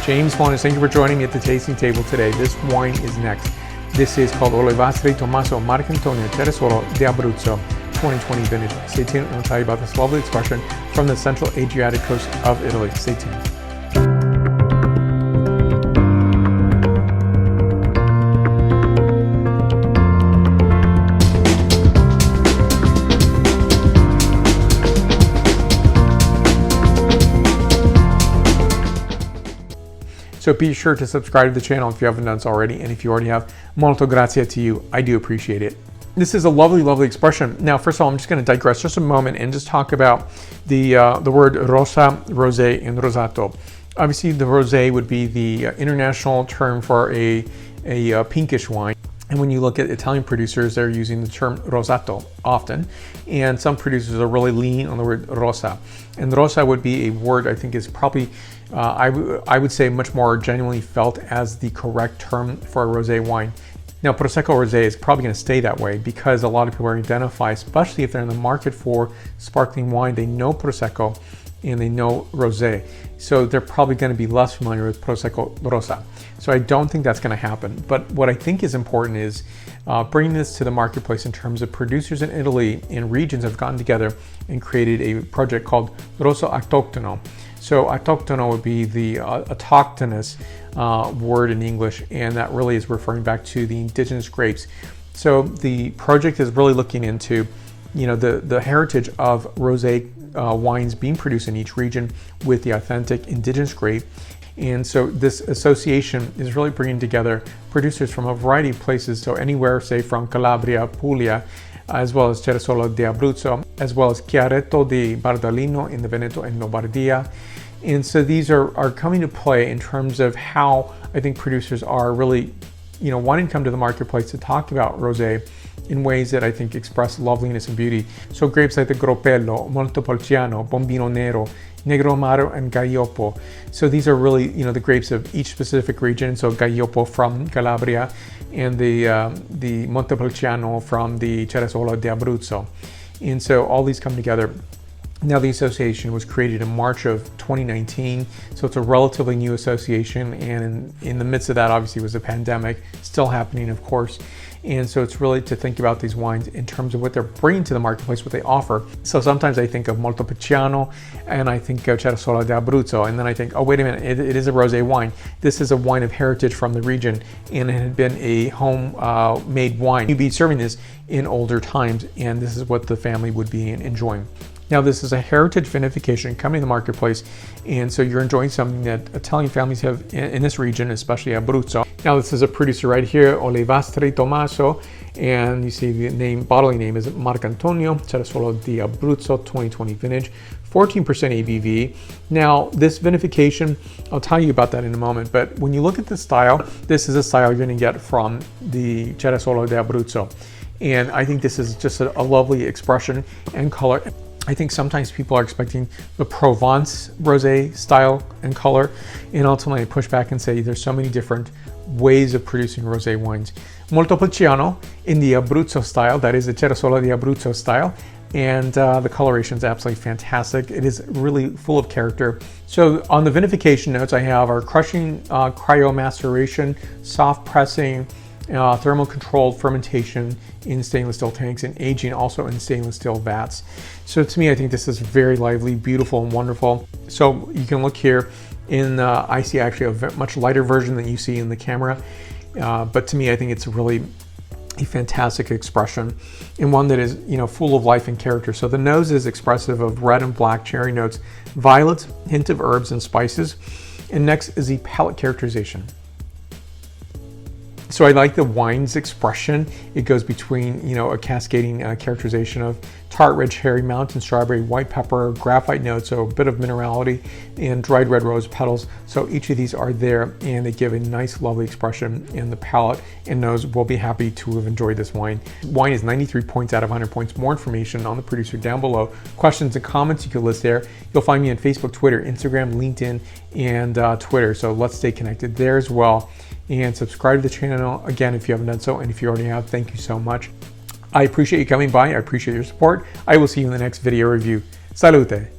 James Bonus, thank you for joining me at the tasting table today. This wine is next. This is called Olivastri Tommaso Marcantonio Cerasuolo di Abruzzo 2020 vintage. Stay tuned and I'll tell you about this lovely expression from the Central Adriatic coast of Italy. Stay tuned. So be sure to subscribe to the channel if you haven't done so already, and if you already have, molto grazie to you. I do appreciate it. This is a lovely, lovely expression. Now, first of all, I'm just going to digress just a moment and just talk about the word rosa, rosé, and rosato. Obviously, the rosé would be the international term for a pinkish wine. And when you look at Italian producers, they're using the term rosato often. And some producers are really lean on the word rosa. And rosa would be a word I think is probably, I would say, much more genuinely felt as the correct term for a rosé wine. Now, Prosecco Rosé is probably going to stay that way because a lot of people are identify, especially if they're in the market for sparkling wine, they know Prosecco and they know Rosé. So they're probably going to be less familiar with Prosecco Rosa. So I don't think that's going to happen. But what I think is important is bringing this to the marketplace in terms of producers in Italy and regions have gotten together and created a project called Rosso Autoctono. So autoctono would be the autochthonous word in English, and that really is referring back to the indigenous grapes. So the project is really looking into, the heritage of rosé wines being produced in each region with the authentic indigenous grape. And so this association is really bringing together producers from a variety of places. So anywhere, say from Calabria, Puglia, as well as Cerasuolo di Abruzzo, as well as Chiaretto di Bardolino in the Veneto and Lombardia. And so these are coming to play in terms of how I think producers are really, wanting to come to the marketplace to talk about rosé in ways that I think express loveliness and beauty. So grapes like the Gropello, Montepulciano, Bombino Nero, Negro Amaro, and Gaioppo. So these are really, the grapes of each specific region. So Gaioppo from Calabria and the Montepulciano from the Cerasuolo di Abruzzo. And so all these come together. Now, the association was created in March of 2019, so it's a relatively new association, and in the midst of that, obviously, was a pandemic, still happening, of course. And so it's really to think about these wines in terms of what they're bringing to the marketplace, what they offer. So sometimes I think of Montepulciano, and I think of Cerasuolo di Abruzzo, and then I think, oh, wait a minute, it is a rosé wine. This is a wine of heritage from the region, and it had been a home-made wine. You'd be serving this in older times, and this is what the family would be enjoying. Now, this is a heritage vinification coming to the marketplace, and so you're enjoying something that Italian families have in this region, especially Abruzzo. Now, this is a producer right here, Olivastri Tommaso, and you see the bottling name is Marcantonio Cerasuolo di Abruzzo 2020 vintage, 14% ABV. Now, this vinification, I'll tell you about that in a moment, but when you look at the style, this is a style you're going to get from the Cerasuolo di Abruzzo. And I think this is just a lovely expression and color. I think sometimes people are expecting the Provence rosé style and color, and ultimately I push back and say there's so many different ways of producing rosé wines. Montepulciano in the Abruzzo style, that is the Cerasuolo di Abruzzo style, and the coloration is absolutely fantastic. It is really full of character. So on the vinification notes, I have our crushing cryomaceration, soft pressing, thermal controlled fermentation in stainless steel tanks, and aging also in stainless steel vats. So to me, I think this is very lively, beautiful, and wonderful. So you can look here I see actually a much lighter version than you see in the camera. But to me, I think it's really a fantastic expression and one that is, full of life and character. So the nose is expressive of red and black cherry notes, violets, hint of herbs and spices. And next is the palate characterization. So I like the wine's expression. It goes between, a cascading characterization of tart, red cherry, mountain strawberry, white pepper, graphite notes, so a bit of minerality, and dried red rose petals. So each of these are there, and they give a nice, lovely expression, and the palate and nose will be happy to have enjoyed this wine. Wine is 93 points out of 100 points. More information on the producer down below. Questions and comments you can list there. You'll find me on Facebook, Twitter, Instagram, LinkedIn, and Twitter. So let's stay connected there as well. And subscribe to the channel again if you haven't done so, and if you already have, thank you so much. I appreciate you coming by. I appreciate your support. I will see you in the next video review. Salute!